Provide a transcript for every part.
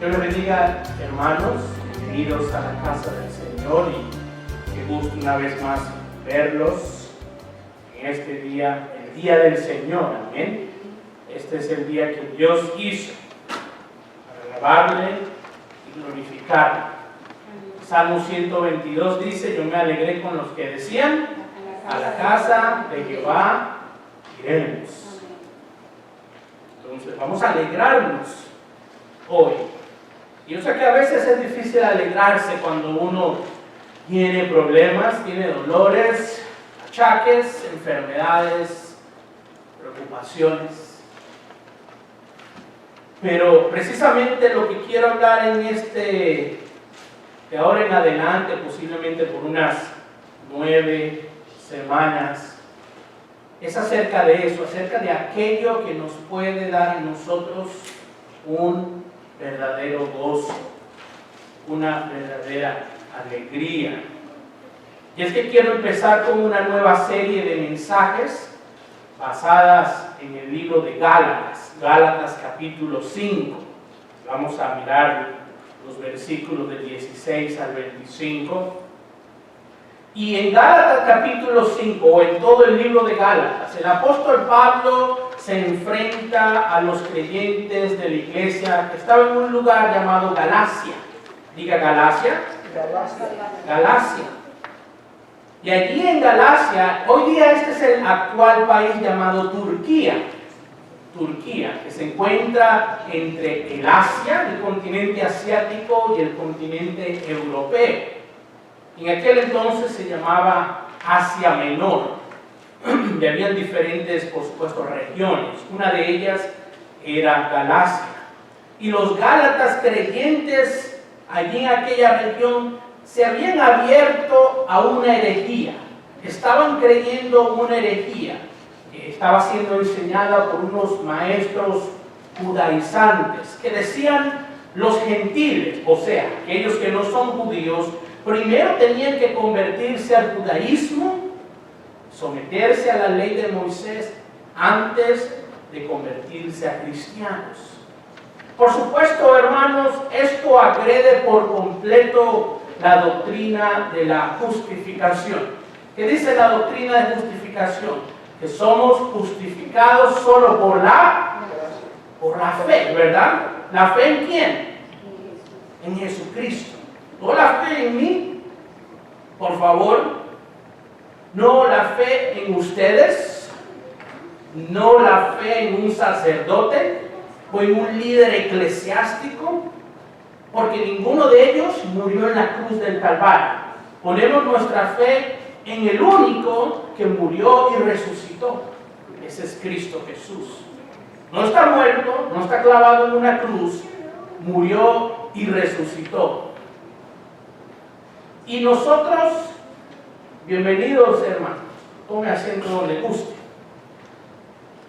Dios les bendiga, hermanos, bienvenidos a la casa del Señor y qué gusto una vez más verlos en este día, el día del Señor, amén. Este es el día que Dios hizo para alabarle y glorificarle. Salmo 122 dice: yo me alegré con los que decían, a la casa de Jehová iremos. Entonces vamos a alegrarnos hoy. Y yo sé que a veces es difícil alegrarse cuando uno tiene problemas, tiene dolores, achaques, enfermedades, preocupaciones. Pero precisamente lo que quiero hablar de ahora en adelante, posiblemente por unas 9 semanas, es acerca de eso, acerca de aquello que nos puede dar en nosotros un verdadero gozo, una verdadera alegría. Y es que quiero empezar con una nueva serie de mensajes basadas en el libro de Gálatas capítulo 5. Vamos a mirar los versículos del 16 al 25. Y en Gálatas capítulo 5, o en todo el libro de Gálatas, el apóstol Pablo se enfrenta a los creyentes de la iglesia que estaba en un lugar llamado Galacia. Diga Galacia. Galacia. Y allí en Galacia, hoy día este es el actual país llamado Turquía. Turquía, que se encuentra entre el Asia, el continente asiático, y el continente europeo. En aquel entonces se llamaba Asia Menor. Y había diferentes, por supuesto, regiones. Una de ellas era Galacia. Y los gálatas creyentes allí en aquella región se habían abierto a una herejía. Estaban creyendo una herejía que estaba siendo enseñada por unos maestros judaizantes que decían: los gentiles, o sea, aquellos que no son judíos, primero tenían que convertirse al judaísmo, someterse a la ley de Moisés antes de convertirse a cristianos. Por supuesto, hermanos, esto agrede por completo la doctrina de la justificación. ¿Qué dice la doctrina de justificación? Que somos justificados solo por la fe, ¿verdad? ¿La fe en quién? En Jesucristo. ¿No la fe en mí? Por favor. No la fe en ustedes, no la fe en un sacerdote o en un líder eclesiástico, porque ninguno de ellos murió en la cruz del Calvario. Ponemos nuestra fe en el único que murió y resucitó. Ese es Cristo Jesús. No está muerto, no está clavado en una cruz, murió y resucitó. Y nosotros, bienvenidos hermanos, tome asiento donde guste.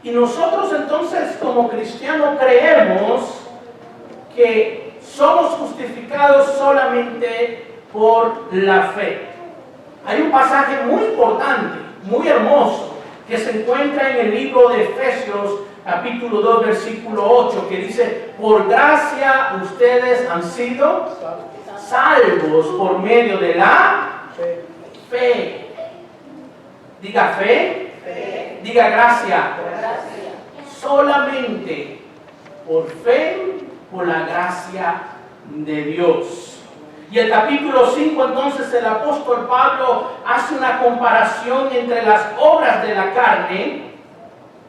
Y nosotros entonces como cristianos creemos que somos justificados solamente por la fe. Hay un pasaje muy importante, muy hermoso, que se encuentra en el libro de Efesios capítulo 2 versículo 8, que dice: por gracia ustedes han sido salvos por medio de la fe. Diga fe, fe. Diga gracia. Solamente por fe, por la gracia de Dios. Y el capítulo 5 entonces el apóstol Pablo hace una comparación entre las obras de la carne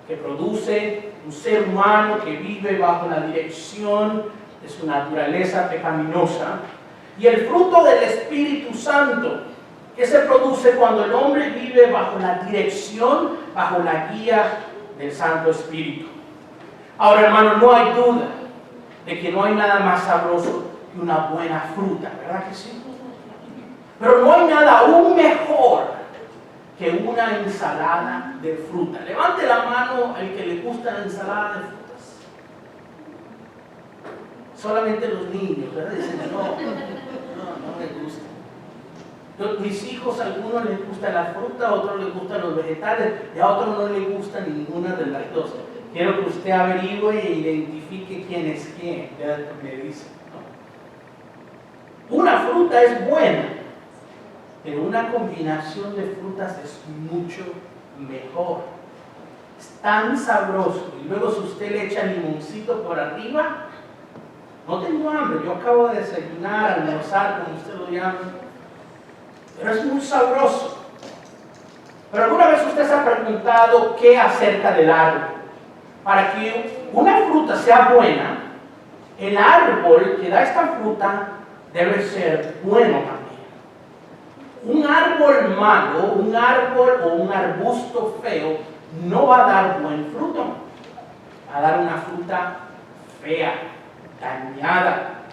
que produce un ser humano que vive bajo la dirección de su naturaleza pecaminosa, y el fruto del Espíritu Santo que se produce cuando el hombre vive bajo la dirección, bajo la guía del Santo Espíritu. Ahora, hermano, no hay duda de que no hay nada más sabroso que una buena fruta, ¿verdad que sí? Pero no hay nada aún mejor que una ensalada de fruta. Levante la mano al que le gusta la ensalada de frutas. Solamente los niños, ¿verdad? Dicen, no me gusta. Mis hijos, a algunos les gusta la fruta, a otros les gustan los vegetales, y a otros no les gusta ninguna de las dos. Quiero que usted averigüe e identifique quién es quién, ya me dice, ¿no? Una fruta es buena, pero una combinación de frutas es mucho mejor. Es tan sabroso. Y luego si usted le echa limoncito por arriba, no tengo hambre, yo acabo de desayunar, almorzar, como usted lo llama, pero es muy sabroso. Pero alguna vez usted se ha preguntado qué acerca del árbol. Para que una fruta sea buena, el árbol que da esta fruta debe ser bueno también. Un árbol malo, un árbol o un arbusto feo no va a dar buen fruto. Va a dar una fruta fea, dañada.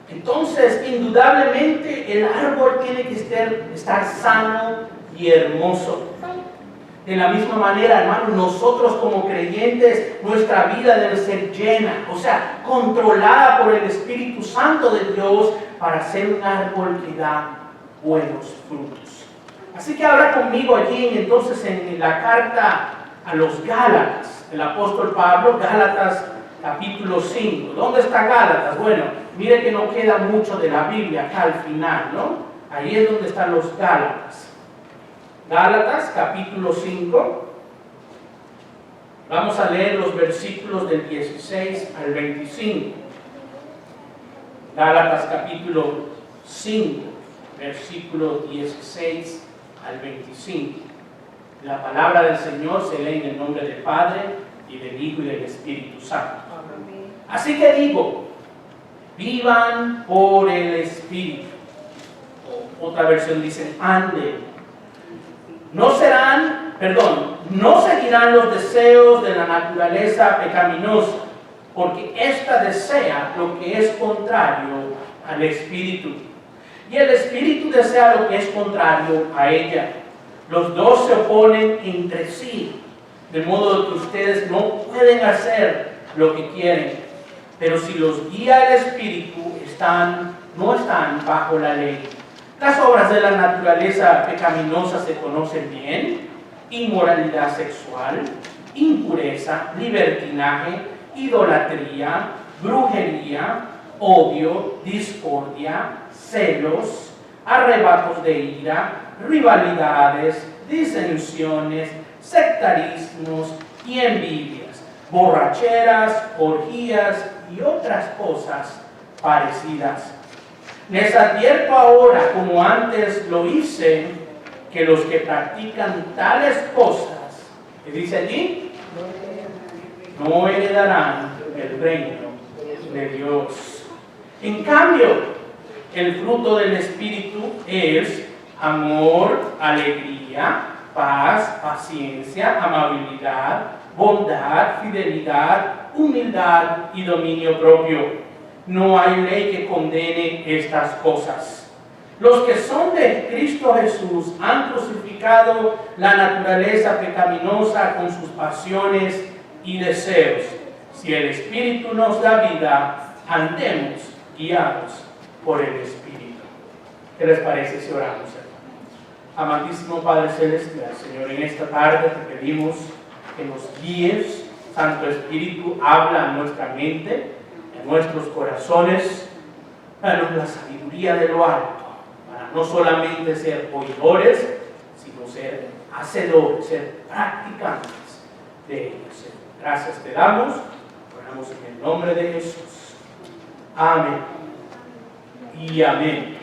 Entonces, indudablemente, el árbol tiene que estar sano y hermoso. De la misma manera, hermano, nosotros como creyentes, nuestra vida debe ser llena, o sea, controlada por el Espíritu Santo de Dios para ser un árbol que da buenos frutos. Así que habla conmigo allí, entonces, en la carta a los Gálatas, el apóstol Pablo, Gálatas capítulo 5. ¿Dónde está Gálatas? Bueno, mire que no queda mucho de la Biblia acá al final, ¿no? Ahí es donde están los Gálatas. Gálatas capítulo 5. Vamos a leer los versículos del 16 al 25. Gálatas capítulo 5, versículo 16 al 25. La palabra del Señor se lee en el nombre del Padre, y del Hijo y del Espíritu Santo. Así que digo, vivan por el Espíritu. Otra versión dice, anden. No seguirán los deseos de la naturaleza pecaminosa, porque ésta desea lo que es contrario al Espíritu, y el Espíritu desea lo que es contrario a ella. Los dos se oponen entre sí, de modo que ustedes no pueden hacer lo que quieren. Pero si los guía el Espíritu, no están bajo la ley. Las obras de la naturaleza pecaminosa se conocen bien: inmoralidad sexual, impureza, libertinaje, idolatría, brujería, odio, discordia, celos, arrebatos de ira, rivalidades, disensiones, sectarismos y envidias, borracheras, orgías y otras cosas parecidas. Les advierto ahora, como antes lo hice, que los que practican tales cosas, ¿qué dice allí? No heredarán el reino de Dios. En cambio, el fruto del Espíritu es amor, alegría, paz, paciencia, amabilidad, bondad, fidelidad, humildad y dominio propio. No hay ley que condene estas cosas. Los que son de Cristo Jesús han crucificado la naturaleza pecaminosa con sus pasiones y deseos. Si el Espíritu nos da vida, andemos guiados por el Espíritu. ¿Qué les parece si oramos, hermanos? Amantísimo Padre Celestial, Señor, en esta tarde te pedimos que nos guíes. Santo Espíritu, habla a nuestra mente, en nuestros corazones. Danos la sabiduría de lo alto, para no solamente ser oidores, sino ser hacedores, ser practicantes de ellos. Gracias te damos, oramos en el nombre de Jesús. Amén y amén.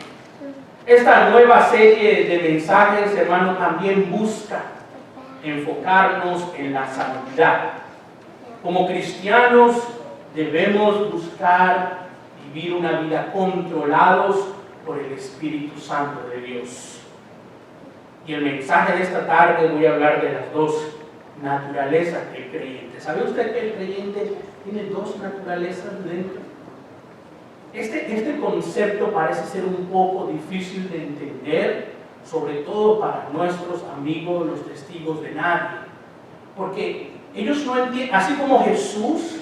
Esta nueva serie de mensajes, hermano, también busca enfocarnos en la santidad. Como cristianos debemos buscar vivir una vida controlados por el Espíritu Santo de Dios. Y el mensaje de esta tarde voy a hablar de las dos naturalezas del creyente. ¿Sabe usted que el creyente tiene dos naturalezas dentro? Este concepto parece ser un poco difícil de entender, sobre todo para nuestros amigos, los testigos de nadie. Porque ellos no entienden, así como Jesús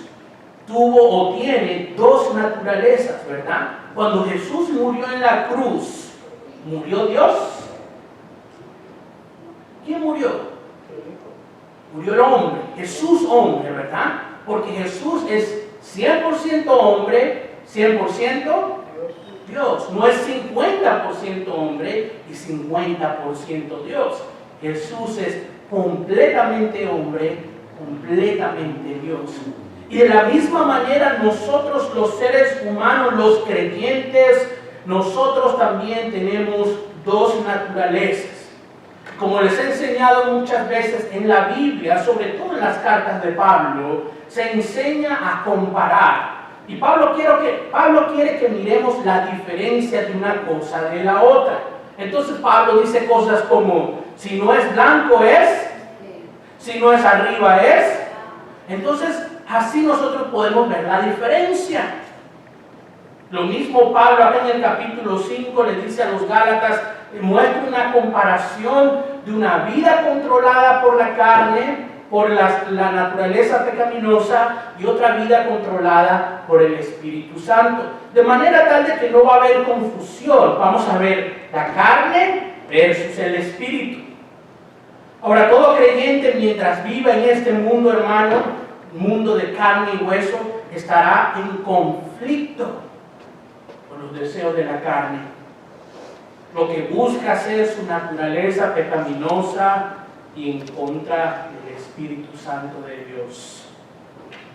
tuvo o tiene dos naturalezas, ¿verdad? Cuando Jesús murió en la cruz, ¿murió Dios? ¿Quién murió? Murió el hombre, Jesús hombre, ¿verdad? Porque Jesús es 100% hombre, 100% Dios. No es 50% hombre y 50% Dios. Jesús es completamente hombre, completamente Dios. Y de la misma manera nosotros los seres humanos, los creyentes, nosotros también tenemos dos naturalezas. Como les he enseñado muchas veces en la Biblia, sobre todo en las cartas de Pablo, se enseña a comparar. Y Pablo quiere que miremos la diferencia de una cosa de la otra. Entonces Pablo dice cosas como, si no es blanco es, si no es arriba es. Entonces así nosotros podemos ver la diferencia. Lo mismo Pablo acá en el capítulo 5 le dice a los Gálatas, muestra una comparación de una vida controlada por la carne, por la naturaleza pecaminosa, y otra vida controlada por el Espíritu Santo. De manera tal de que no va a haber confusión. Vamos a ver la carne versus el Espíritu. Ahora, todo creyente mientras viva en este mundo, hermano, mundo de carne y hueso, estará en conflicto con los deseos de la carne. Lo que busca hacer su naturaleza pecaminosa y en contra del Espíritu Santo de Dios.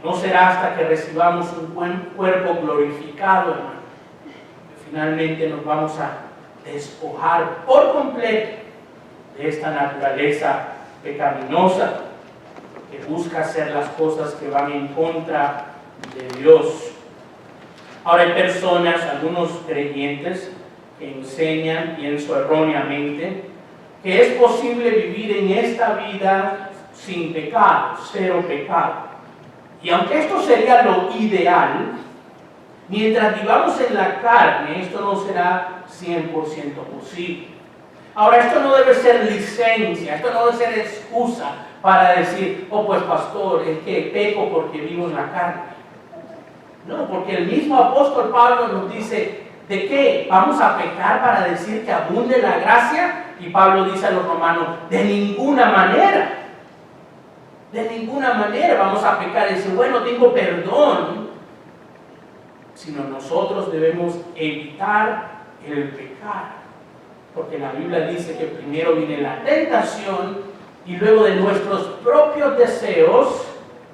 No será hasta que recibamos un buen cuerpo glorificado, hermano, que finalmente nos vamos a despojar por completo de esta naturaleza pecaminosa que busca hacer las cosas que van en contra de Dios. Ahora hay personas, algunos creyentes, que enseñan, pienso erróneamente, que es posible vivir en esta vida sin pecado, cero pecado. Y aunque esto sería lo ideal, mientras vivamos en la carne, esto no será 100% posible. Ahora, esto no debe ser licencia, esto no debe ser excusa para decir, oh pues pastor, es que peco porque vivo en la carne. No, porque el mismo apóstol Pablo nos dice, ¿de qué? ¿Vamos a pecar para decir que abunde la gracia? Y Pablo dice a los romanos, de ninguna manera. De ninguna manera vamos a pecar y decir, bueno, tengo perdón. Sino nosotros debemos evitar el pecar. Porque la Biblia dice que primero viene la tentación y luego de nuestros propios deseos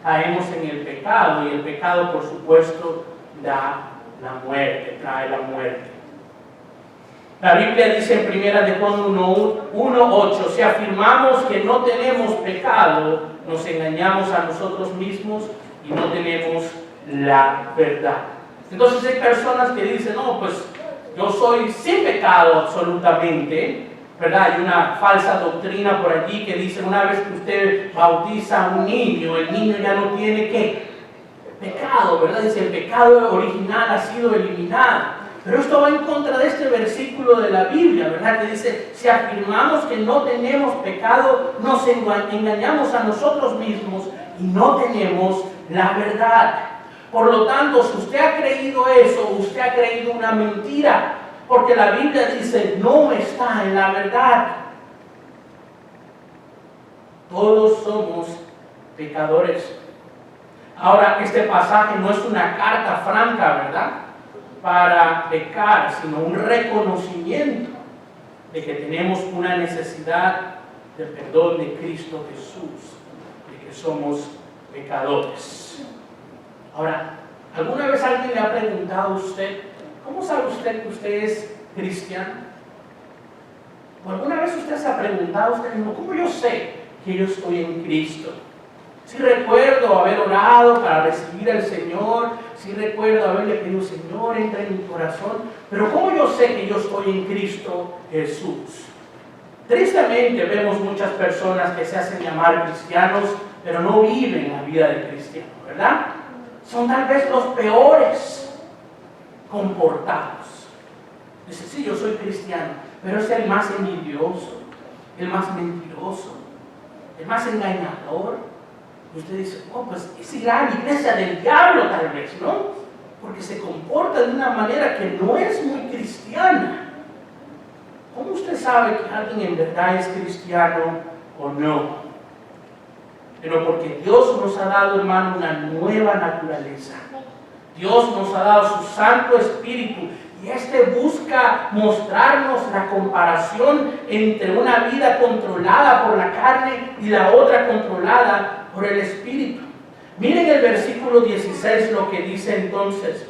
caemos en el pecado. Y el pecado, por supuesto, da la muerte, trae la muerte. La Biblia dice en 1 de Juan 1:8, si afirmamos que no tenemos pecado, nos engañamos a nosotros mismos y no tenemos la verdad. Entonces hay personas que dicen, no, pues yo soy sin pecado absolutamente, ¿verdad? Hay una falsa doctrina por allí que dice, una vez que usted bautiza a un niño, el niño ya no tiene ¿qué? Pecado, ¿verdad? Dice, el pecado original ha sido eliminado. Pero esto va en contra de este versículo de la Biblia, ¿verdad? Que dice, si afirmamos que no tenemos pecado, nos engañamos a nosotros mismos y no tenemos la verdad. Por lo tanto, si usted ha creído eso, usted ha creído una mentira, porque la Biblia dice, no está en la verdad. Todos somos pecadores. Ahora, este pasaje no es una carta franca, ¿verdad?, para pecar, sino un reconocimiento de que tenemos una necesidad de perdón de Cristo Jesús, de que somos pecadores. Ahora, ¿alguna vez alguien le ha preguntado a usted, ¿cómo sabe usted que usted es cristiano? ¿O alguna vez usted se ha preguntado a usted mismo, ¿cómo yo sé que yo estoy en Cristo? Sí recuerdo haber orado para recibir al Señor, sí recuerdo haberle pedido, Señor, entra en mi corazón, pero ¿cómo yo sé que yo estoy en Cristo Jesús? Tristemente vemos muchas personas que se hacen llamar cristianos, pero no viven la vida de cristiano, ¿verdad? Son tal vez los peores comportados. Dice, sí, yo soy cristiano, pero es el más envidioso, el más mentiroso, el más engañador. Y usted dice, oh, pues es la iglesia del diablo tal vez, ¿no? Porque se comporta de una manera que no es muy cristiana. ¿Cómo usted sabe que alguien en verdad es cristiano o no? Pero porque Dios nos ha dado, hermano, una nueva naturaleza. Dios nos ha dado su Santo Espíritu Y este busca mostrarnos la comparación entre una vida controlada por la carne y la otra controlada por el Espíritu. Miren el versículo 16 lo que dice entonces.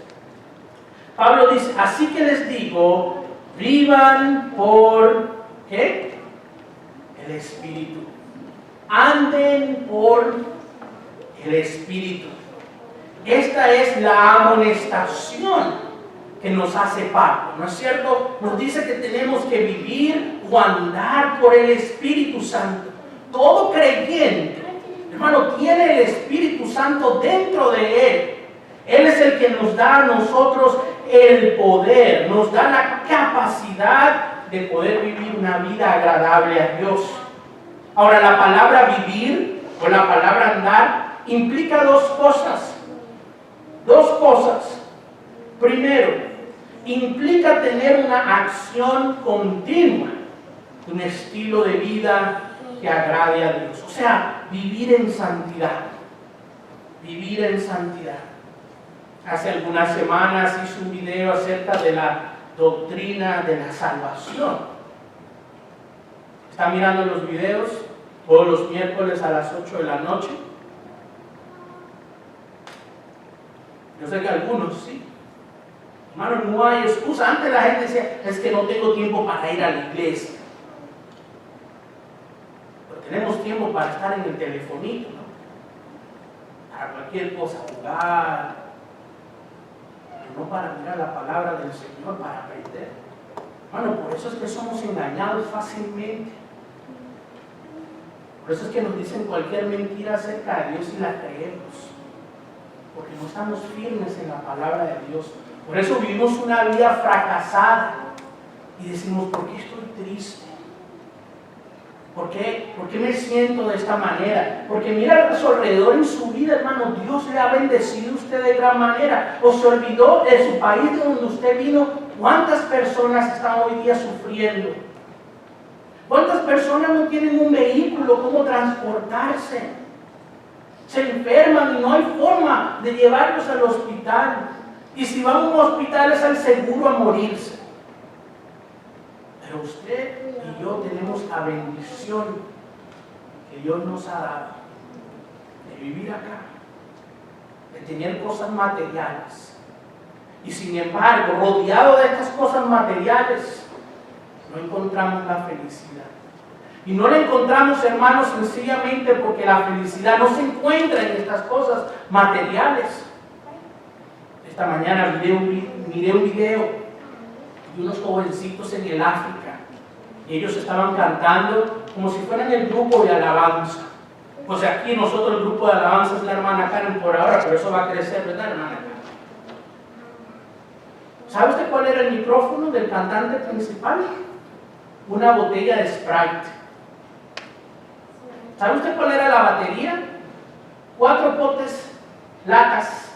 Pablo dice, así que les digo, vivan por, ¿qué? El Espíritu. Anden por el Espíritu. Esta es la amonestación que nos hace Pablo, ¿no es cierto? Nos dice que tenemos que vivir o andar por el Espíritu Santo. Todo creyente, hermano, tiene el Espíritu Santo dentro de él. Él es el que nos da a nosotros el poder, nos da la capacidad de poder vivir una vida agradable a Dios. Ahora, la palabra vivir o la palabra andar implica dos cosas. Dos cosas. Primero, implica tener una acción continua, un estilo de vida que agrade a Dios. O sea, vivir en santidad. Vivir en santidad. Hace algunas semanas hice un video acerca de la doctrina de la salvación. ¿Están mirando los videos? Todos los miércoles a las 8 de la noche. Yo sé que algunos sí. Hermano, no hay excusa. Antes la gente decía, es que no tengo tiempo para ir a la iglesia. Pero tenemos tiempo para estar en el telefonito, ¿no? Para cualquier cosa, jugar. Pero no para mirar la palabra del Señor, para aprender. Hermano, por eso es que somos engañados fácilmente. Por eso es que nos dicen cualquier mentira acerca de Dios y la creemos. Porque no estamos firmes en la palabra de Dios. Por eso vivimos una vida fracasada y decimos, ¿por qué estoy triste? ¿Por qué me siento de esta manera? Porque mira a su alrededor en su vida, hermano, Dios le ha bendecido a usted de gran manera. O se olvidó de su país de donde usted vino. ¿Cuántas personas están hoy día sufriendo? ¿Cuántas personas no tienen un vehículo, cómo transportarse? Se enferman y no hay forma de llevarlos al hospital. Y si van a un hospital es al seguro a morirse. Pero usted y yo tenemos la bendición que Dios nos ha dado de vivir acá, de tener cosas materiales. Y sin embargo, rodeado de estas cosas materiales, no encontramos la felicidad. Y no la encontramos, hermanos, sencillamente porque la felicidad no se encuentra en estas cosas materiales. Esta mañana miré un video de unos jovencitos en el África. Y ellos estaban cantando como si fueran el grupo de alabanza. Pues aquí nosotros el grupo de alabanza es la hermana Karen por ahora, pero eso va a crecer, ¿verdad, hermana Karen? ¿Sabe usted cuál era el micrófono del cantante principal? Una botella de Sprite. ¿Sabe usted cuál era la batería? 4 potes, latas,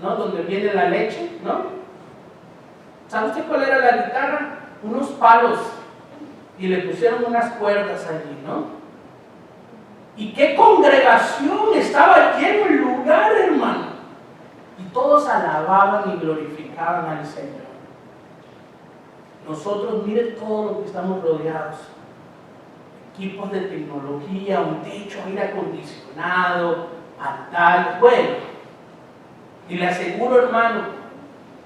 ¿no? Donde viene la leche, ¿no? ¿Sabe usted cuál era la guitarra? Unos palos. Y le pusieron unas cuerdas allí, ¿no? ¿Y qué congregación estaba lleno el lugar, hermano? Y todos alababan y glorificaban al Señor. Nosotros, mire todo lo que estamos rodeados. Equipos de tecnología, un techo, aire acondicionado, pantallas, bueno. Y le aseguro, hermano,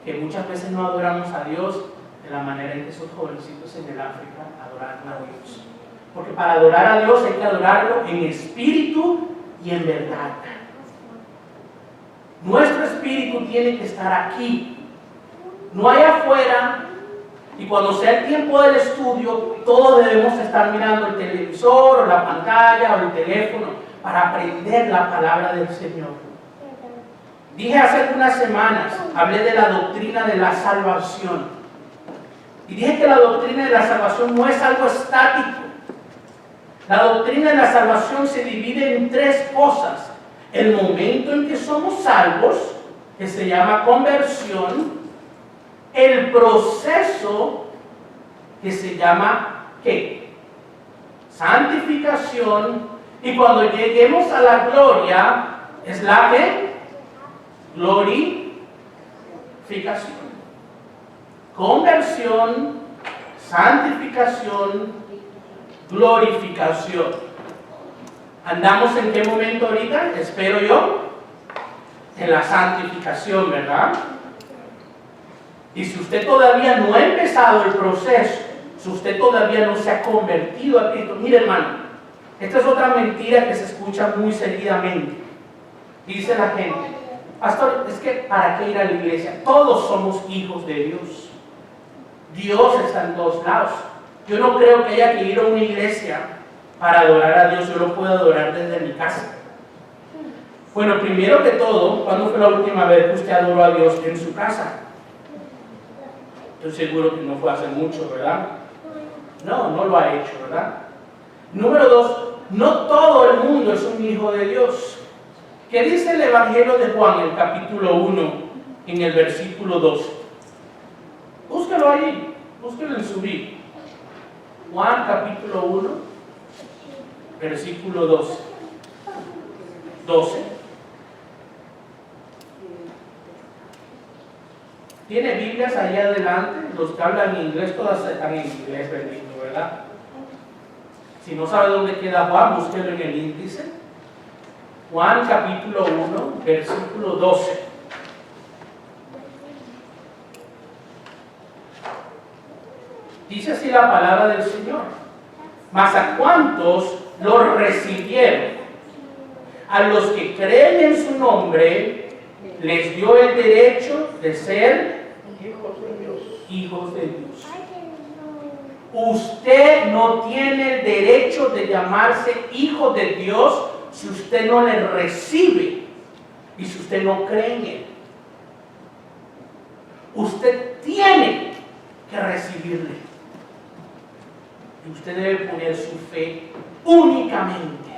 que muchas veces no adoramos a Dios de la manera en que esos jovencitos en el África adoraron a Dios. Porque para adorar a Dios hay que adorarlo en espíritu y en verdad. Nuestro espíritu tiene que estar aquí, no allá afuera. Y cuando sea el tiempo del estudio, todos debemos estar mirando el televisor o la pantalla o el teléfono para aprender la palabra del Señor. Dije hace algunas semanas, hablé de la doctrina de la salvación. Y dije que la doctrina de la salvación no es algo estático. La doctrina de la salvación se divide en 3 cosas. El momento en que somos salvos, que se llama conversión. El proceso, que se llama, ¿qué? Santificación. Y cuando lleguemos a la gloria, es la que glorificación. conversión, santificación, glorificación. ¿Andamos en qué momento ahorita? Espero yo. En la santificación, ¿verdad? Y si usted todavía no ha empezado el proceso, si usted todavía no se ha convertido a Cristo, mire hermano, esta es otra mentira que se escucha muy seguidamente. Dice la gente, pastor, es que ¿para qué ir a la iglesia? Todos somos hijos de Dios. Dios está en todos lados. Yo no creo que haya que ir a una iglesia para adorar a Dios, yo lo puedo adorar desde mi casa. Bueno, primero que todo, ¿cuándo fue la última vez que usted adoró a Dios en su casa? Estoy seguro que no fue hace mucho, ¿verdad? No lo ha hecho, ¿verdad? Número 2, no todo el mundo es un hijo de Dios. ¿Qué dice el Evangelio de Juan, el capítulo 1, en el versículo 12? Búsquelo ahí, búsquelo en su Biblia. Juan capítulo 1, versículo 12. ¿Tiene Biblias ahí adelante? Los que hablan inglés, todas están en inglés, bendito, ¿verdad? Si no sabe dónde queda Juan, búsquelo en el índice. Juan capítulo 1, versículo 12. Dice así la palabra del Señor. Mas a cuantos lo recibieron, a los que creen en su nombre, les dio el derecho de ser hijos de Dios. Usted no tiene el derecho de llamarse hijo de Dios si usted no le recibe y si usted no cree en Él. Usted tiene que recibirle. Y usted debe poner su fe únicamente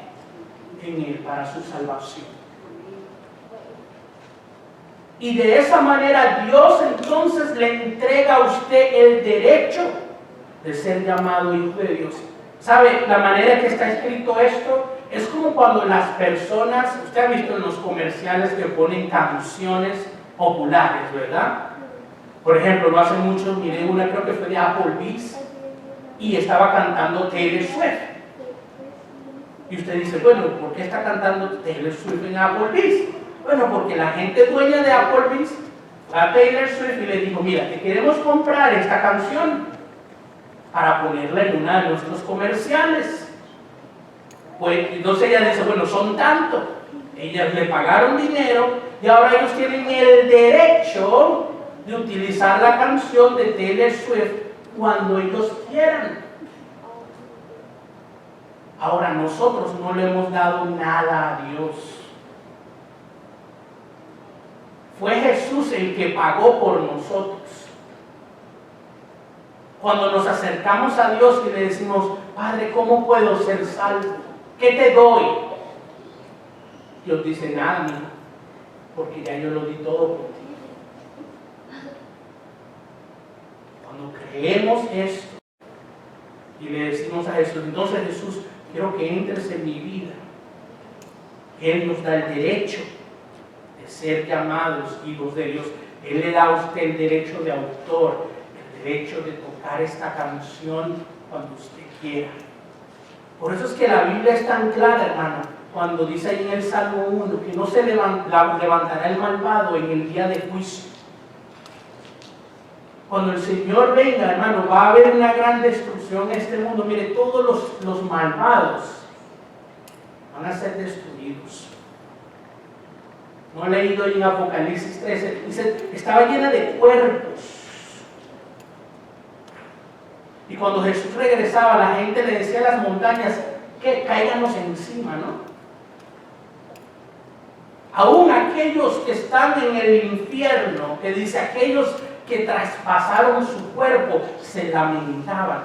en Él para su salvación. Y de esa manera Dios entonces le entrega a usted el derecho de ser llamado hijo de Dios. ¿Sabe? La manera que está escrito esto es como cuando las personas, usted ha visto en los comerciales que ponen canciones populares, ¿verdad? Por ejemplo, no hace mucho miré una, creo que fue de Applebee's, y estaba cantando Taylor Swift. Y usted dice, bueno, ¿por qué está cantando Taylor Swift en Applebee's? Bueno, porque la gente dueña de Applebee's fue a Taylor Swift y le dijo, mira, te queremos comprar esta canción para ponerla en una de nuestros comerciales. Pues entonces ella dice, bueno, son tanto. Ellas le pagaron dinero y ahora ellos tienen el derecho de utilizar la canción de Taylor Swift cuando ellos quieran. Ahora nosotros no le hemos dado nada a Dios. Fue Jesús el que pagó por nosotros. Cuando nos acercamos a Dios y le decimos, Padre, ¿cómo puedo ser salvo? ¿Qué te doy? Dios dice, nada, hijo, porque ya yo lo di todo por ti. Cuando creemos esto y le decimos a Jesús, entonces Jesús, quiero que entres en mi vida. Él nos da el derecho de ser llamados hijos de Dios. Él le da a usted el derecho de autor, el derecho de tocar esta canción cuando usted quiera. Por eso es que la Biblia es tan clara, hermano, cuando dice ahí en el Salmo 1 que no se levantará el malvado en el día de juicio. Cuando el Señor venga, hermano, va a haber una gran destrucción en este mundo. Mire, todos los malvados van a ser destruidos. No he leído en Apocalipsis 13, dice, estaba llena de cuerpos. Y cuando Jesús regresaba, la gente le decía a las montañas, que cáiganos encima, ¿no? Aún aquellos que están en el infierno, que dice, aquellos que traspasaron su cuerpo, se lamentaban.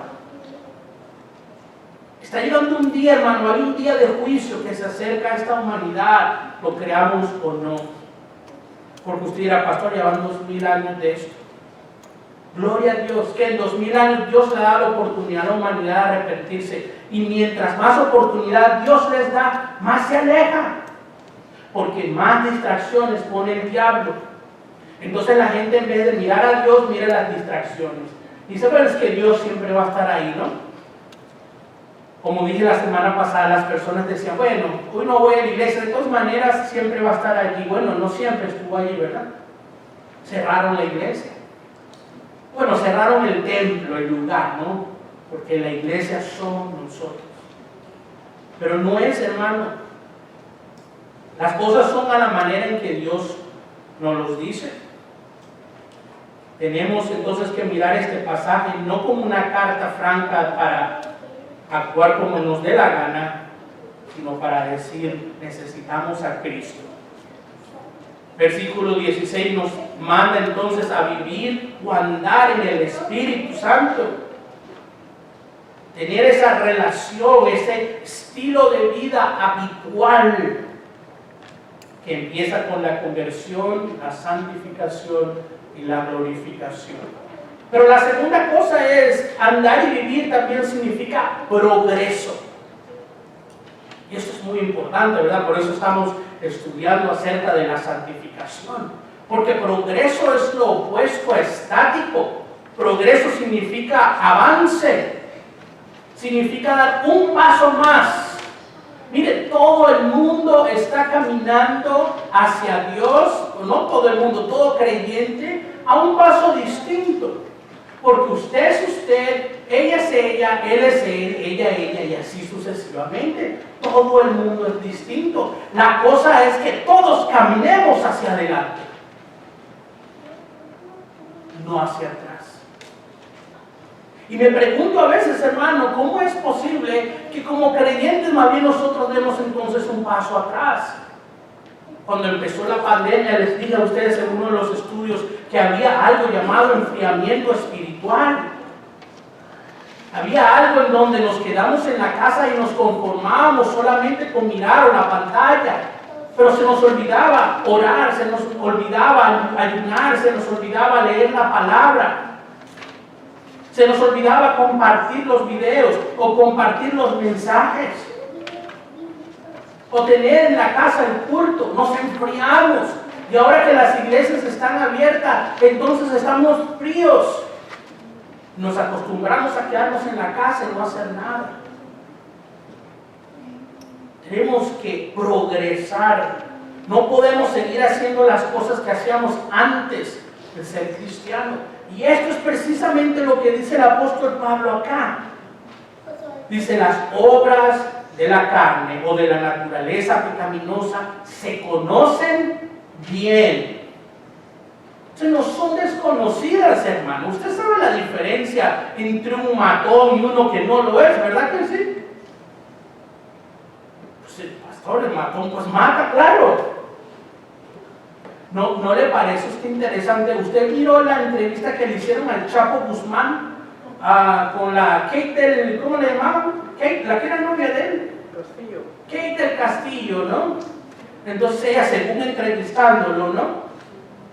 Está llegando un día, hermano, hay un día de juicio que se acerca a esta humanidad, lo creamos o no. Porque usted dirá, pastor, ya van 2000 años de esto. Gloria a Dios, que en 2000 años Dios le da la oportunidad a la humanidad de arrepentirse. Y mientras más oportunidad Dios les da, más se aleja. Porque más distracciones pone el diablo. Entonces la gente, en vez de mirar a Dios, mira las distracciones. Dice, bueno, es que Dios siempre va a estar ahí, ¿no? Como dije la semana pasada, las personas decían, bueno, hoy no voy a la iglesia, de todas maneras siempre va a estar allí. Bueno, no siempre estuvo allí, ¿verdad? Cerraron la iglesia. Bueno, cerraron el templo, el lugar, ¿no? Porque la iglesia somos nosotros. Pero no es, hermano. Las cosas son a la manera en que Dios nos los dice. Tenemos entonces que mirar este pasaje no como una carta franca para actuar como nos dé la gana, sino para decir, necesitamos a Cristo. Versículo 16 nos manda entonces a vivir o andar en el Espíritu Santo. Tener esa relación, ese estilo de vida habitual que empieza con la conversión, la santificación y la glorificación. Pero la segunda cosa es, andar y vivir también significa progreso. Y esto es muy importante, ¿verdad? Por eso estamos estudiando acerca de la santificación. Porque progreso es lo opuesto a estático. Progreso significa avance. Significa dar un paso más. Mire, todo el mundo está caminando hacia Dios, no todo el mundo, todo creyente, a un paso distinto. Porque usted es usted, ella es ella, él es él, ella y así sucesivamente. Todo el mundo es distinto. La cosa es que todos caminemos hacia adelante, no hacia atrás. Y me pregunto a veces, hermano, ¿cómo es posible que como creyentes más bien nosotros demos entonces un paso atrás? Cuando empezó la pandemia, les dije a ustedes en uno de los estudios que había algo llamado enfriamiento espiritual. Había algo en donde nos quedamos en la casa y nos conformábamos solamente con mirar la pantalla. Pero se nos olvidaba orar, se nos olvidaba ayunar, se nos olvidaba leer la palabra. Se nos olvidaba compartir los videos o compartir los mensajes. O tener en la casa el culto. Nos enfriamos. Y ahora que las iglesias están abiertas, entonces estamos fríos. Nos acostumbramos a quedarnos en la casa y no hacer nada. Tenemos que progresar. No podemos seguir haciendo las cosas que hacíamos antes de ser cristiano. Y esto es precisamente lo que dice el apóstol Pablo acá. Dice, las obras de la carne o de la naturaleza pecaminosa se conocen bien. Entonces no son desconocidas, hermano. Usted sabe la diferencia entre un matón y uno que no lo es, ¿verdad que sí? Pues el pastor, el matón, pues mata, claro. ¿No le parece a usted interesante? ¿Usted miró la entrevista que le hicieron al Chapo Guzmán con la Kate ¿cómo le llamaban? Kate, la que era novia de él. Castillo. Kate del Castillo, ¿no? Entonces ella, según entrevistándolo, ¿no?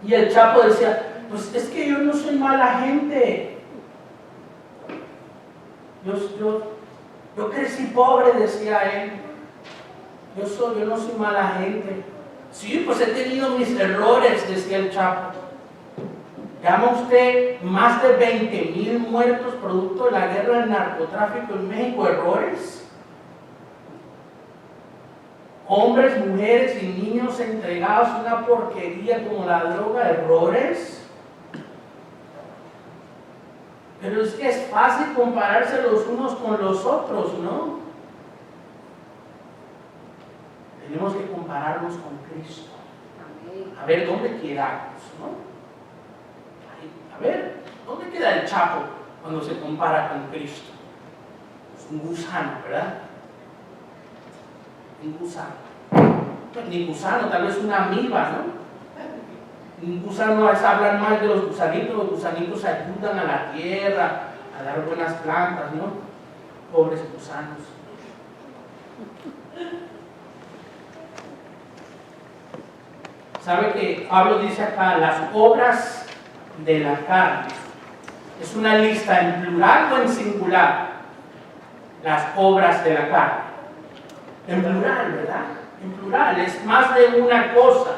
Y el Chapo decía, pues es que yo no soy mala gente. Yo crecí pobre, decía él. Yo no soy mala gente. Sí, pues he tenido mis errores, decía el Chapo. ¿Llama usted más de 20,000 muertos producto de la guerra del narcotráfico en México errores? Hombres, mujeres y niños entregados a una porquería como la droga, errores. Pero es que es fácil compararse los unos con los otros, ¿no? Tenemos que compararnos con Cristo. A ver dónde quedamos, ¿no? A ver, ¿dónde queda el Chapo cuando se compara con Cristo? Es un gusano, ¿verdad? Un gusano. Pues ni gusano, tal vez una amiba, ¿no? Un gusano es hablar mal de los gusanitos ayudan a la tierra, a dar buenas plantas, ¿no? Pobres gusanos. ¿Sabe que Pablo dice acá, las obras de la carne? ¿Es una lista en plural o en singular? Las obras de la carne. En plural, ¿verdad? En plural, es más de una cosa.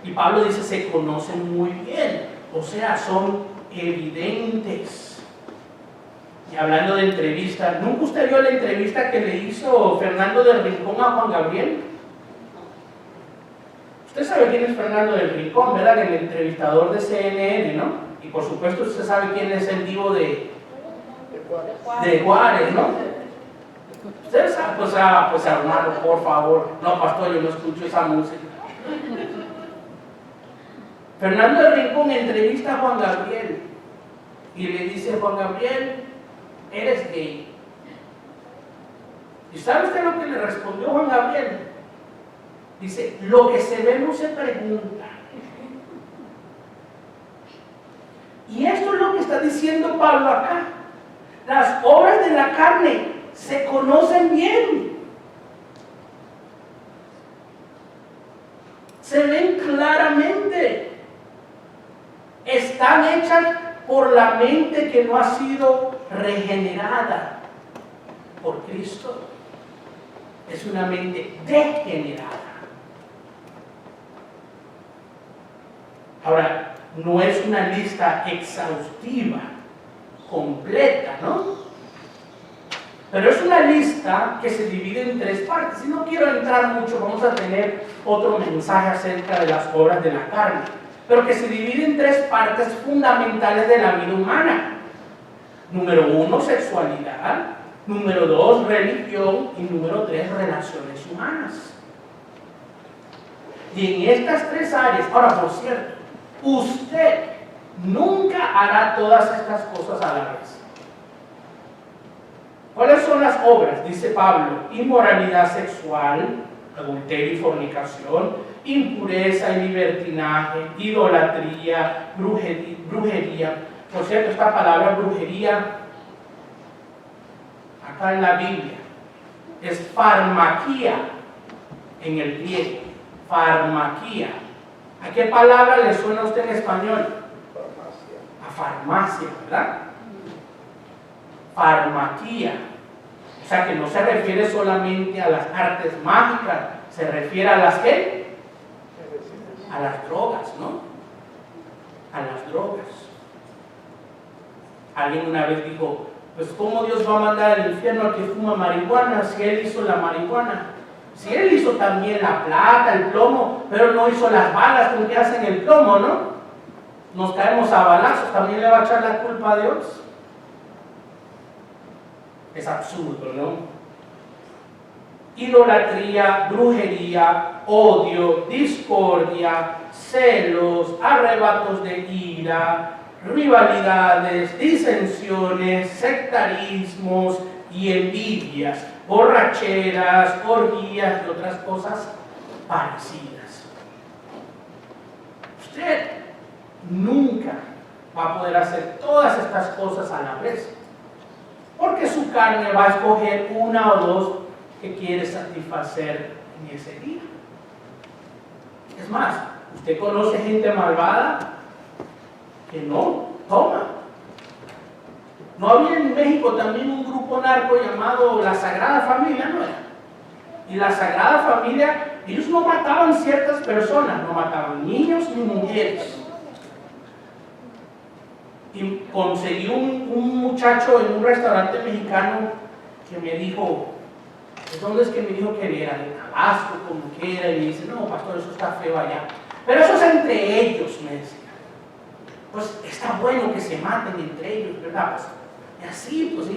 Y Pablo dice, se conocen muy bien, o sea, son evidentes. Y hablando de entrevistas, ¿nunca usted vio la entrevista que le hizo Fernando del Rincón a Juan Gabriel? Usted sabe quién es Fernando del Rincón, ¿verdad? El entrevistador de CNN, ¿no? Y por supuesto usted sabe quién es el divo de Juárez, ¿no? Usted sabe, pues hermano, por favor. No, pastor, yo no escucho esa música. Fernando del Rincón entrevista a Juan Gabriel y le dice, Juan Gabriel, eres gay. ¿Y sabe usted lo que le respondió Juan Gabriel? Dice, lo que se ve no se pregunta. Y esto es lo que está diciendo Pablo acá. Las obras de la carne se conocen bien. Se ven claramente. Están hechas por la mente que no ha sido regenerada por Cristo. Es una mente degenerada. Ahora, no es una lista exhaustiva, completa, ¿no? Pero es una lista que se divide en tres partes. Y no quiero entrar mucho, vamos a tener otro mensaje acerca de las obras de la carne. Pero que se divide en tres partes fundamentales de la vida humana. Número 1, sexualidad. Número 2, religión. Y número 3, relaciones humanas. Y en estas tres áreas, ahora por cierto, usted nunca hará todas estas cosas a la vez. ¿Cuáles son las obras? Dice Pablo, inmoralidad sexual, adulterio y fornicación, impureza y libertinaje, idolatría, brujería. Por cierto, esta palabra brujería, acá en la Biblia, es farmaquía en el griego. Farmaquía. ¿A qué palabra le suena a usted en español? Farmacia. A farmacia, ¿verdad? Farmaquía. O sea que no se refiere solamente a las artes mágicas, se refiere a las ¿qué? A las drogas, ¿no? A las drogas. Alguien una vez dijo, pues ¿cómo Dios va a mandar al infierno al que fuma marihuana si Él hizo la marihuana? Si Él hizo también la plata, el plomo, pero no hizo las balas con que hacen el plomo, ¿no? Nos caemos a balazos, ¿también le va a echar la culpa a Dios? Es absurdo, ¿no? Idolatría, brujería, odio, discordia, celos, arrebatos de ira, rivalidades, disensiones, sectarismos y envidias, borracheras, orgías y otras cosas parecidas. Usted nunca va a poder hacer todas estas cosas a la vez, porque su carne va a escoger una o dos que quiere satisfacer en ese día. Es más, usted conoce gente malvada que no toma. ¿No había en México también un grupo narco llamado la Sagrada Familia, no era? Y la Sagrada Familia, ellos no mataban ciertas personas, no mataban niños ni mujeres. Y conseguí un muchacho en un restaurante mexicano que me dijo, ¿dónde es que me dijo que era? De Tabasco, como que era. Y me dice, no, pastor, eso está feo allá. Pero eso es entre ellos, me decía. Pues está bueno que se maten entre ellos, ¿verdad, pastor? Y así, pues,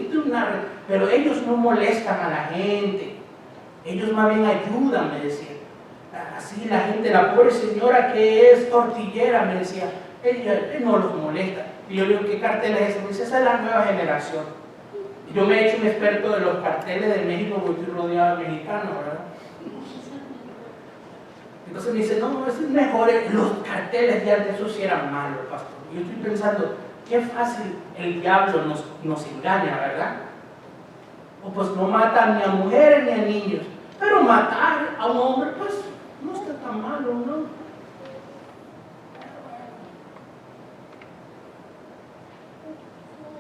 pero ellos no molestan a la gente. Ellos más bien ayudan, me decía. Así la gente, la pobre señora que es tortillera, me decía, ella no los molesta. Y yo le digo, ¿qué cartel es ese? Me dice, esa es la nueva generación. Y yo me he hecho un experto de los carteles de México porque estoy rodeado de mexicanos, ¿verdad? Entonces me dice, no, es mejor, los carteles de antes, esos sí eran malos, pastor. Y yo estoy pensando, qué fácil el diablo nos engaña, ¿verdad? O pues no matan ni a mujeres ni a niños, pero matar a un hombre, pues no está tan malo, ¿no?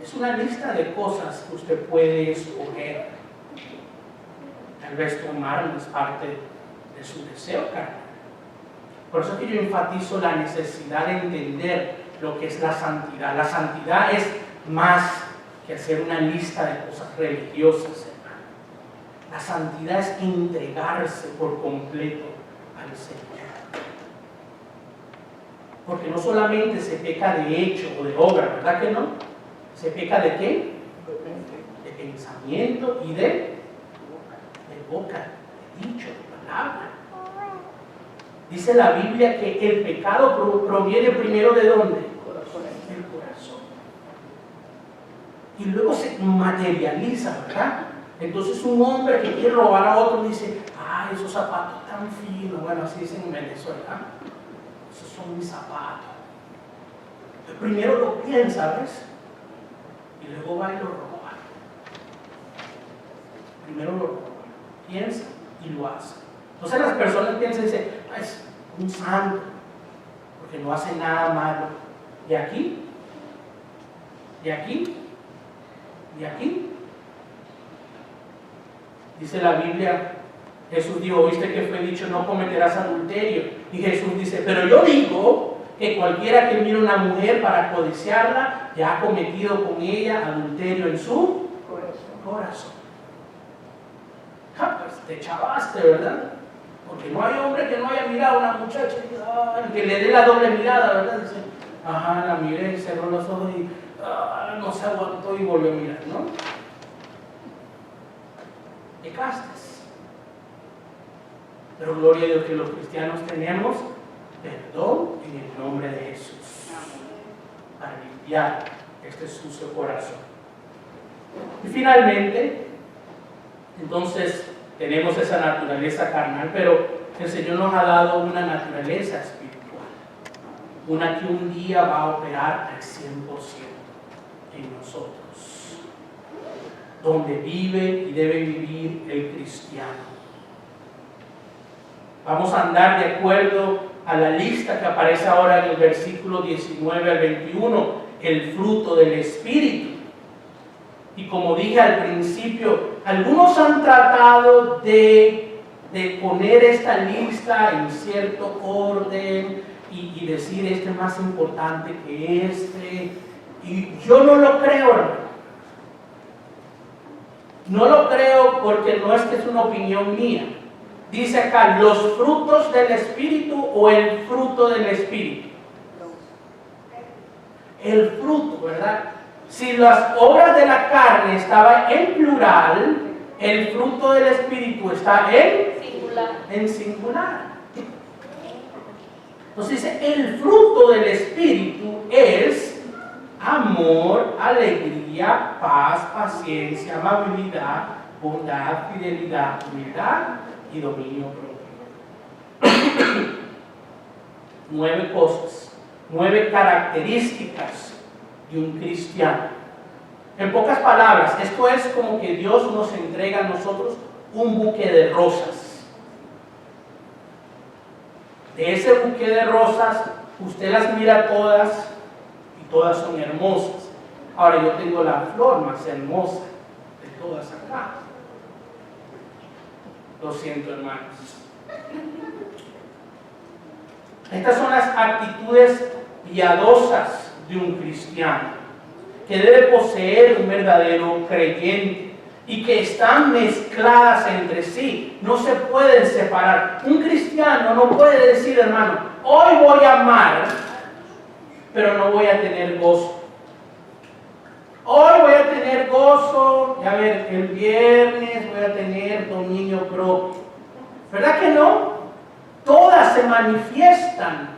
Es una lista de cosas que usted puede escoger. Tal vez tomar es parte de su deseo carnal. Por eso es que yo enfatizo la necesidad de entender lo que es la santidad. La santidad es más que hacer una lista de cosas religiosas, hermano. La santidad es entregarse por completo al Señor. Porque no solamente se peca de hecho o de obra, ¿verdad que no? ¿Se peca de qué? De pensamiento y de boca, de dicho, de palabra. Dice la Biblia que el pecado proviene primero ¿de dónde? Del corazón. Y luego se materializa, ¿verdad? Entonces un hombre que quiere robar a otro dice, ah, esos zapatos tan finos, bueno, así dicen en Venezuela, esos son mis zapatos. Entonces, primero lo piensa, ¿ves? Y luego va y lo roba. Primero lo roba, piensa y lo hace. Entonces las personas piensan y dicen, es un santo, porque no hace nada malo. ¿Y aquí? ¿Y aquí? ¿Y aquí? Dice la Biblia, Jesús dijo, oíste que fue dicho, no cometerás adulterio. Y Jesús dice, pero yo digo que cualquiera que mire a una mujer para codiciarla, ya ha cometido con ella adulterio en su corazón. Ah, pues te chavaste, ¿verdad? Porque no hay hombre que no haya mirado a una muchacha y que le dé la doble mirada, ¿verdad? Dice, ajá, la miré, cerró los ojos y no se aguantó y volvió a mirar, ¿no? Pecaste. Pero gloria a Dios que los cristianos tenemos perdón en el nombre de Jesús para limpiar este sucio corazón. Y finalmente, entonces, tenemos esa naturaleza carnal, pero el Señor nos ha dado una naturaleza espiritual, una que un día va a operar al 100% en nosotros, donde vive y debe vivir el cristiano. Vamos a andar de acuerdo a la lista que aparece ahora en el versículo 19 al 21, el fruto del Espíritu. Y como dije al principio, algunos han tratado de poner esta lista en cierto orden y decir este es más importante que este. Y yo no lo creo, hermano. No lo creo porque no es que es una opinión mía. Dice acá, los frutos del Espíritu o el fruto del Espíritu. El fruto, ¿verdad? Si las obras de la carne estaban en plural, el fruto del Espíritu está en singular. Entonces dice, el fruto del Espíritu es amor, alegría, paz, paciencia, amabilidad, bondad, fidelidad, humildad y dominio propio. 9 cosas, 9 características de un cristiano. En pocas palabras, esto es como que Dios nos entrega a nosotros un buque de rosas. De ese buque de rosas, usted las mira todas y todas son hermosas. Ahora yo tengo la flor más hermosa de todas acá. Lo siento, hermanos. Estas son las actitudes piadosas de un cristiano que debe poseer un verdadero creyente y que están mezcladas entre sí, no se pueden separar. Un cristiano no puede decir, hermano, hoy voy a amar, pero no voy a tener gozo. Hoy voy a tener gozo, ya ver, el viernes voy a tener dominio propio. ¿Verdad que no? Todas se manifiestan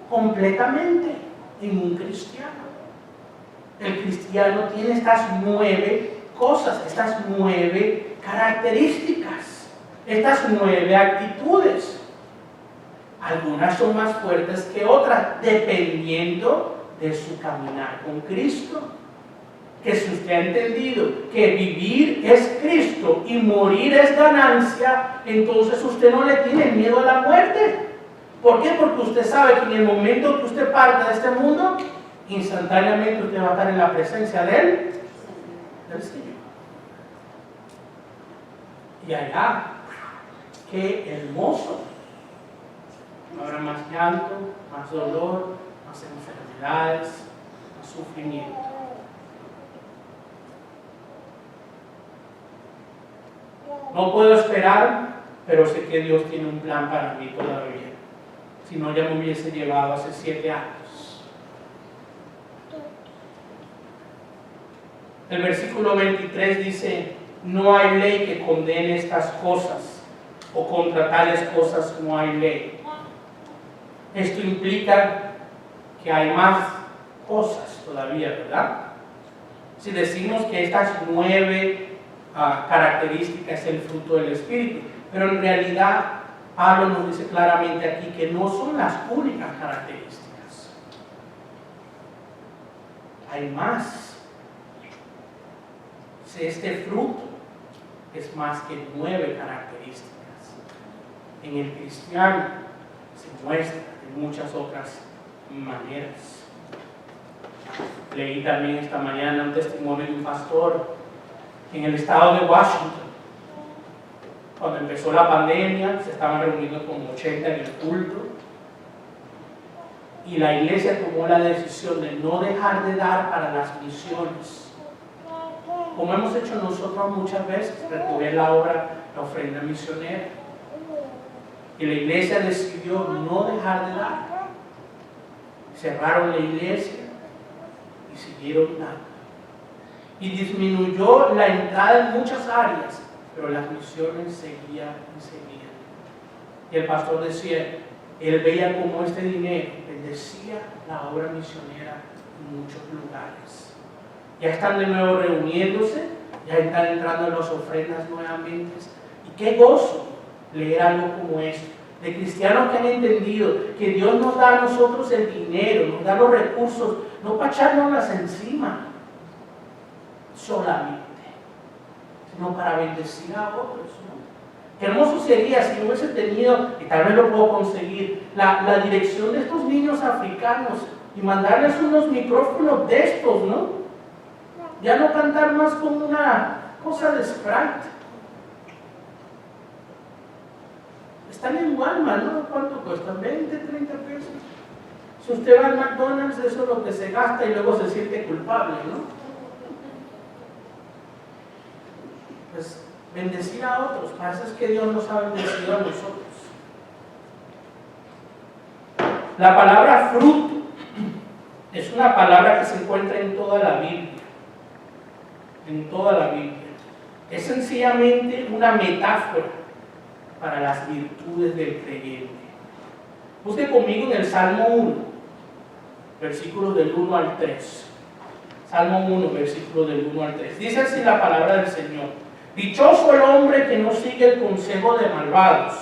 completamente en un cristiano. El cristiano tiene estas 9 cosas, estas 9 características, estas 9 actitudes. Algunas son más fuertes que otras, dependiendo de su caminar con Cristo. Que si usted ha entendido que vivir es Cristo y morir es ganancia, entonces usted no le tiene miedo a la muerte. ¿Por qué? Porque usted sabe que en el momento que usted parte de este mundo, instantáneamente usted va a estar en la presencia de Él, del Señor. Y allá, qué hermoso. Habrá más llanto, más dolor, más enfermedades, más sufrimiento. No puedo esperar, pero sé que Dios tiene un plan para mí todavía. Si no, ya me hubiese llevado hace 7 años. El versículo 23 dice: no hay ley que condene estas cosas, o contra tales cosas no hay ley. Esto implica que hay más cosas todavía, ¿verdad? Si decimos que estas 9 características es el fruto del Espíritu, pero en realidad Pablo nos dice claramente aquí que no son las únicas características. Hay más. Este fruto es más que 9 características. En el cristiano se muestra de muchas otras maneras. Leí también esta mañana un testimonio de un pastor en el estado de Washington. Cuando empezó la pandemia, se estaban reuniendo como 80 en el culto, y la iglesia tomó la decisión de no dejar de dar para las misiones, como hemos hecho nosotros muchas veces, recurrir la obra, la ofrenda misionera. Y la iglesia decidió no dejar de dar. Cerraron la iglesia y siguieron dando. Y disminuyó la entrada en muchas áreas, pero las misiones seguían y seguían. Y el pastor decía, él veía cómo este dinero bendecía la obra misionera en muchos lugares. Ya están de nuevo reuniéndose, ya están entrando en las ofrendas nuevamente. Y qué gozo leer algo como esto, de cristianos que han entendido que Dios nos da a nosotros el dinero, nos da los recursos, no para echárnoslas encima solamente, sino para bendecir a otros, ¿no? Qué hermoso sería si hubiese tenido, y tal vez lo puedo conseguir, la dirección de estos niños africanos y mandarles unos micrófonos de estos, ¿no? Ya no cantar más como una cosa de Sprite. Están en Walmart, ¿no? ¿Cuánto cuestan? 20, 30 pesos. Si usted va al McDonald's, eso es lo que se gasta y luego se siente culpable, ¿no? Pues bendecir a otros, para eso es que Dios nos ha bendecido a nosotros. La palabra fruto es una palabra que se encuentra en toda la Biblia. En toda la Biblia. Es sencillamente una metáfora para las virtudes del creyente. Busque conmigo en el Salmo 1, versículos del 1 al 3. Salmo 1, versículos del 1 al 3. Dice así la palabra del Señor: dichoso el hombre que no sigue el consejo de malvados,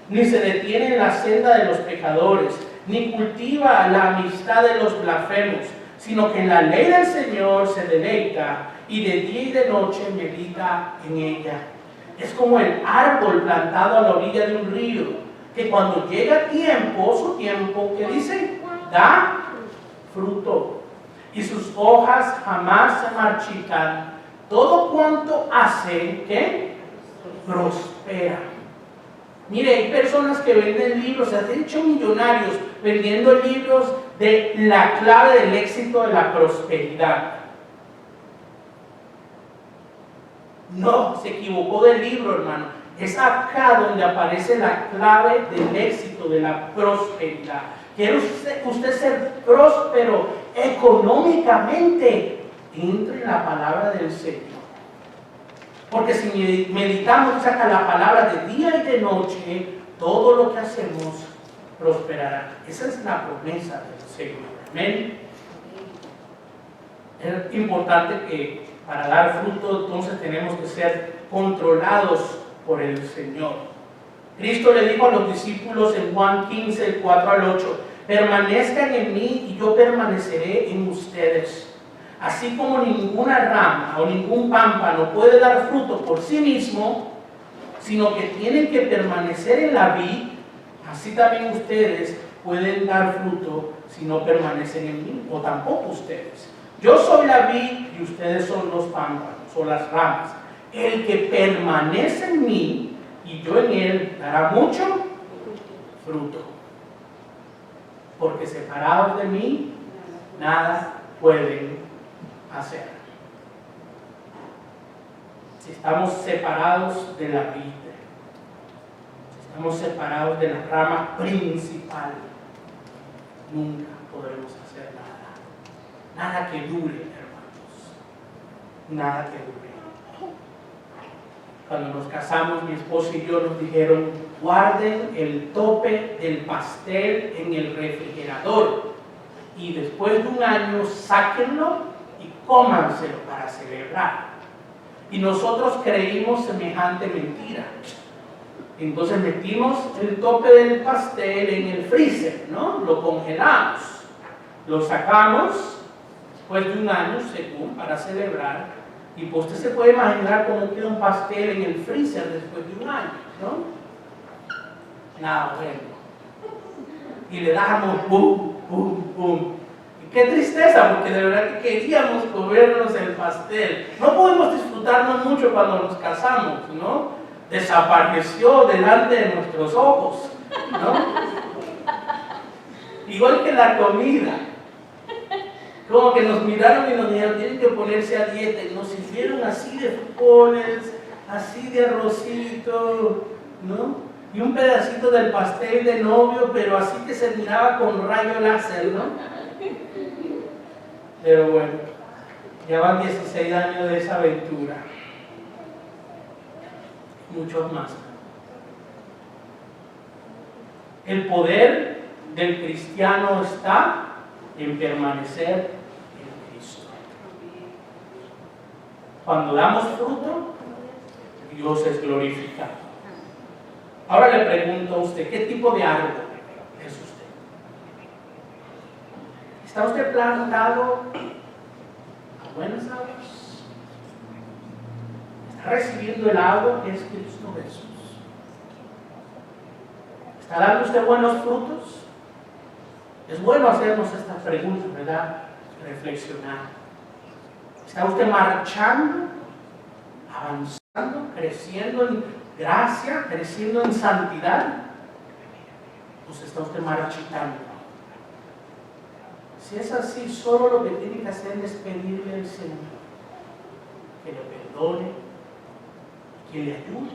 ni se detiene en la senda de los pecadores, ni cultiva la amistad de los blasfemos, sino que en la ley del Señor se deleita, y de día y de noche medita en ella. Es como el árbol plantado a la orilla de un río, que cuando llega su tiempo, ¿qué dice? Da fruto, y sus hojas jamás se marchitan. Todo cuanto hace, ¿qué? Prospera. Mire, hay personas que venden libros, se han hecho millonarios vendiendo libros de la clave del éxito de la prosperidad. No, se equivocó del libro, hermano. Es acá donde aparece la clave del éxito, de la prosperidad. ¿Quiere usted ser próspero económicamente? Entre en la palabra del Señor. Porque si meditamos saca la palabra de día y de noche, todo lo que hacemos prosperará. Esa es la promesa del Señor. Amén. Es importante que para dar fruto, entonces tenemos que ser controlados por el Señor. Cristo le dijo a los discípulos en Juan 15, el 4 al 8, permanezcan en mí y yo permaneceré en ustedes. Así como ninguna rama o ningún pámpano puede dar fruto por sí mismo, sino que tienen que permanecer en la vid, así también ustedes pueden dar fruto si no permanecen en mí, o tampoco ustedes. Yo soy la vid y ustedes son los pámpanos o las ramas. El que permanece en mí y yo en él dará mucho fruto. porque separados de mí, nada pueden hacer. Si estamos separados de la vid, si estamos separados de la rama principal, nunca podremos hacer nada. Nada que dure, hermanos. Nada que dure. Cuando nos casamos, mi esposo y yo nos dijeron, guarden el tope del pastel en el refrigerador y después de un año sáquenlo y cómanselo para celebrar. Y nosotros creímos semejante mentira. Entonces metimos el tope del pastel en el freezer, ¿no? Lo congelamos, lo sacamos después de un año, según, para celebrar. Y pues usted se puede imaginar cómo queda un pastel en el freezer después de un año, ¿no? Nada bueno. Y le damos pum, pum, pum. Y qué tristeza, porque de verdad que queríamos comernos el pastel. No podemos disfrutarnos mucho cuando nos casamos, ¿no? Desapareció delante de nuestros ojos, ¿no? Igual que la comida. Como que nos miraron y nos dijeron, tienen que ponerse a dieta. Y nos sirvieron así de frijoles, así de arrocito, ¿no? Y un pedacito del pastel de novio, pero así que se miraba con rayo láser, ¿no? Pero bueno, ya van 16 años de esa aventura. Muchos más. El poder del cristiano está en permanecer en Cristo. Cuando damos fruto, Dios es glorificado. Ahora le pregunto a usted, ¿qué tipo de árbol es usted? ¿Está usted plantado a buenas aguas? ¿Está recibiendo el agua que es Cristo Jesús? ¿Está dando usted buenos frutos? Es bueno hacernos estas preguntas, ¿verdad? Reflexionar. ¿Está usted marchando, avanzando, creciendo en gracia, creciendo en santidad? ¿O está usted marchitando? Si es así, solo lo que tiene que hacer es pedirle al Señor que le perdone, que le ayude.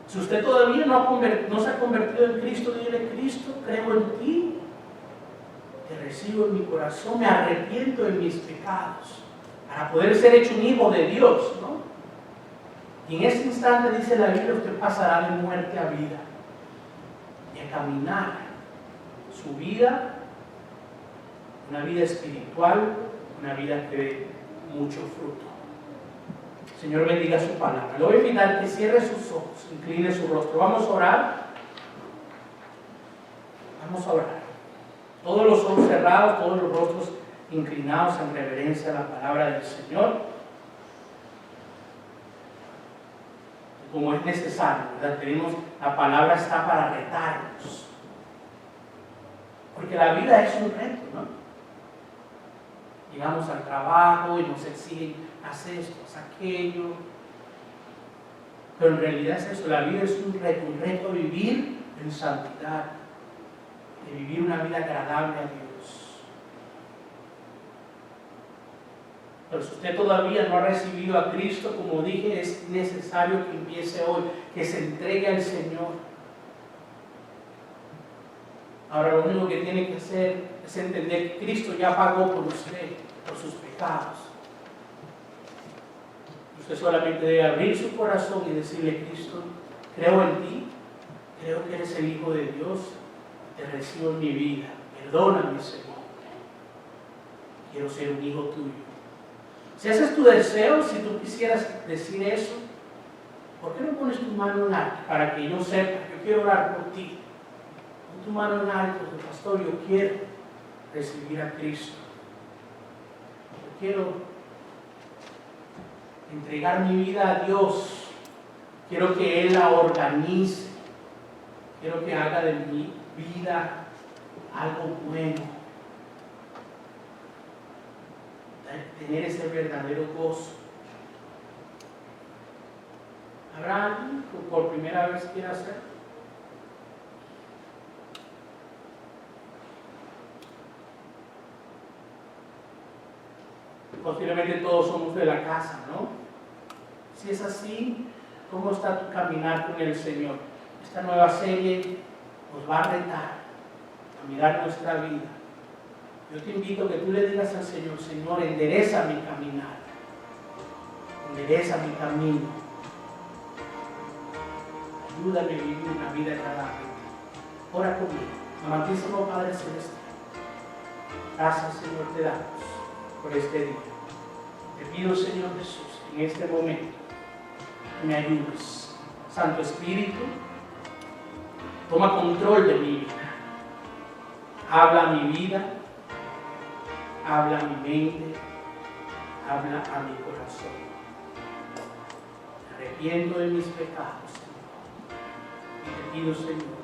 Si usted todavía no se ha convertido en Cristo, dile: Cristo, creo en ti, te recibo en mi corazón, me arrepiento de mis pecados, para poder ser hecho un hijo de Dios, ¿no? Y en ese instante, dice la Biblia, usted pasará de muerte a vida y a caminar su vida, una vida espiritual, una vida que dé mucho fruto. Señor, bendiga su palabra. Le voy a invitar que cierre sus ojos, incline su rostro. Vamos a orar. Vamos a orar. Todos los ojos cerrados, todos los rostros inclinados en reverencia a la palabra del Señor. Como es necesario, ¿verdad? La palabra está para retarnos. Porque la vida es un reto, ¿no? Llegamos al trabajo y nos exigen: haz esto, haz aquello. Pero en realidad es eso, la vida es un reto a vivir en santidad, de vivir una vida agradable a Dios. Pero si usted todavía no ha recibido a Cristo, como dije, es necesario que empiece hoy, que se entregue al Señor. Ahora lo único que tiene que hacer es entender que Cristo ya pagó por usted, por sus pecados. Usted solamente debe abrir su corazón y decirle: Cristo, creo en ti, creo que eres el Hijo de Dios, te recibo en mi vida, perdóname, Señor, quiero ser un hijo tuyo. Si ese es tu deseo, si tú quisieras decir eso, ¿por qué no pones tu mano en alto para que yo sepa? Yo quiero orar por ti. Pon tu mano en alto, pastor, yo quiero recibir a Cristo. Yo quiero entregar mi vida a Dios. Quiero que Él la organice. Quiero que haga de mi vida algo bueno. Tener ese verdadero gozo. ¿Habrá alguien que por primera vez quiera hacer? posiblemente todos somos de la casa, ¿no? Si es así, ¿cómo está tu caminar con el Señor? Esta nueva serie nos va a retar a mirar nuestra vida. Yo te invito a que tú le digas al Señor: Señor, endereza mi caminar, endereza mi camino, ayúdame a vivir una vida agradable. Ora conmigo. Amantísimo Padre Celestial, gracias, Señor, te damos por este día. Te pido, Señor Jesús, en este momento que me ayudes. Santo Espíritu, toma control de mi vida. Habla a mi vida, habla a mi mente, habla a mi corazón. Me arrepiento de mis pecados, Señor. Y te pido, Señor,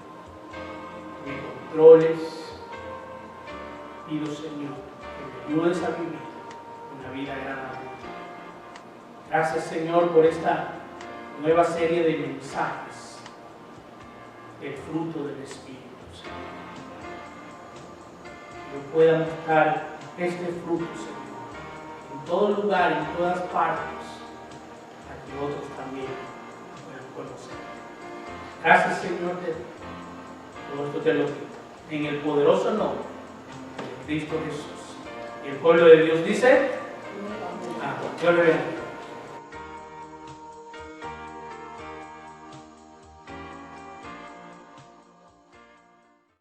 que me controles. Pido, Señor, que me ayudes a vivir una vida agradable. Gracias, Señor, por esta nueva serie de mensajes del fruto del Espíritu, Señor. Que yo pueda mostrar este fruto, Señor, en todo lugar, en todas partes, para que otros también puedan conocer. Gracias, Señor, todo esto te lo pido en el poderoso nombre de Cristo Jesús. Y el pueblo de Dios dice: Dios le bendiga.